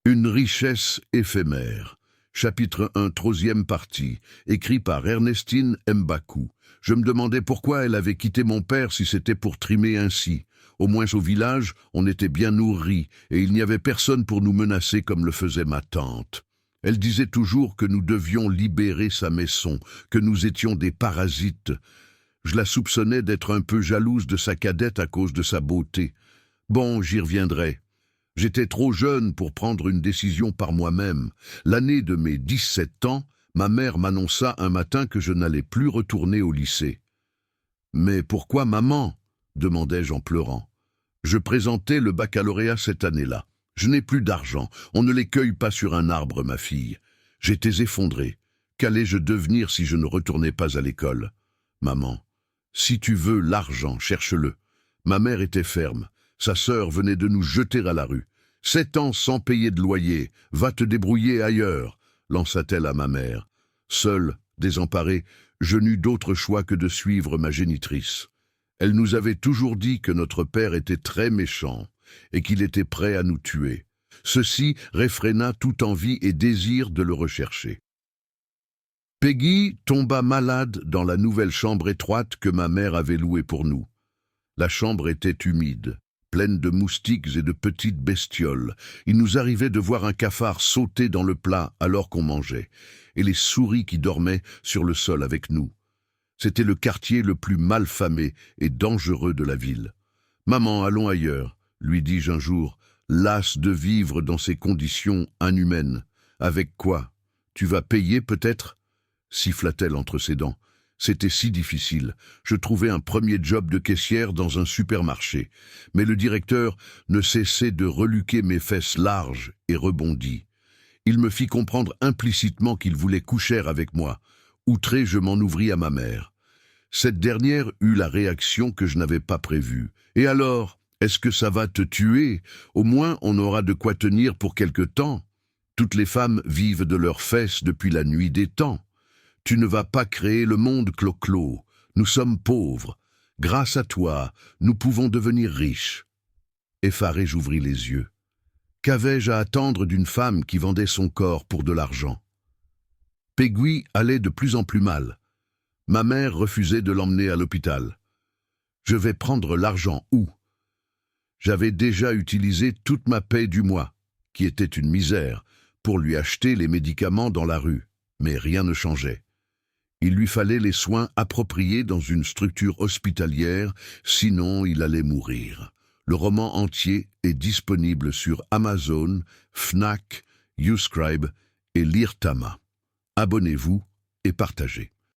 Une richesse éphémère. Chapitre 1, troisième partie, écrit par Ernestine Mbakou. Je me demandais pourquoi elle avait quitté mon père si c'était pour trimer ainsi. Au moins au village, on était bien nourris, et il n'y avait personne pour nous menacer comme le faisait ma tante. Elle disait toujours que nous devions libérer sa maison, que nous étions des parasites. Je la soupçonnais d'être un peu jalouse de sa cadette à cause de sa beauté. Bon, j'y reviendrai. J'étais trop jeune pour prendre une décision par moi-même. L'année de mes 17 ans, ma mère m'annonça un matin que je n'allais plus retourner au lycée. « Mais pourquoi, maman ?» demandai-je en pleurant. Je présentais le baccalauréat cette année-là. Je n'ai plus d'argent, on ne les cueille pas sur un arbre, ma fille. J'étais effondré. Qu'allais-je devenir si je ne retournais pas à l'école? Maman, si tu veux l'argent, cherche-le. Ma mère était ferme. Sa sœur venait de nous jeter à la rue. 7 ans sans payer de loyer, va te débrouiller ailleurs, lança-t-elle à ma mère. Seule, désemparée, je n'eus d'autre choix que de suivre ma génitrice. Elle nous avait toujours dit que notre père était très méchant et qu'il était prêt à nous tuer. Ceci réfréna toute envie et désir de le rechercher. Peggy tomba malade dans la nouvelle chambre étroite que ma mère avait louée pour nous. La chambre était humide, pleine de moustiques et de petites bestioles. Il nous arrivait de voir un cafard sauter dans le plat alors qu'on mangeait, et les souris qui dormaient sur le sol avec nous. C'était le quartier le plus malfamé et dangereux de la ville. « Maman, allons ailleurs », lui dis-je un jour, lasse de vivre dans ces conditions inhumaines. « Avec quoi? Tu vas payer peut-être » siffla-t-elle entre ses dents. C'était si difficile. Je trouvais un premier job de caissière dans un supermarché. Mais le directeur ne cessait de reluquer mes fesses larges et rebondis. Il me fit comprendre implicitement qu'il voulait coucher avec moi. Outré, je m'en ouvris à ma mère. Cette dernière eut la réaction que je n'avais pas prévue. « Et alors, est-ce que ça va te tuer? Au moins, on aura de quoi tenir pour quelque temps. Toutes les femmes vivent de leurs fesses depuis la nuit des temps. Tu ne vas pas créer le monde, Clo-Clo. Nous sommes pauvres. Grâce à toi, nous pouvons devenir riches. » Effaré, j'ouvris les yeux. Qu'avais-je à attendre d'une femme qui vendait son corps pour de l'argent? Peggy allait de plus en plus mal. Ma mère refusait de l'emmener à l'hôpital. Je vais prendre l'argent où? J'avais déjà utilisé toute ma paie du mois, qui était une misère, pour lui acheter les médicaments dans la rue, mais rien ne changeait. Il lui fallait les soins appropriés dans une structure hospitalière, sinon il allait mourir. Le roman entier est disponible sur Amazon, Fnac, YouScribe et Lire Tama. Abonnez-vous et partagez.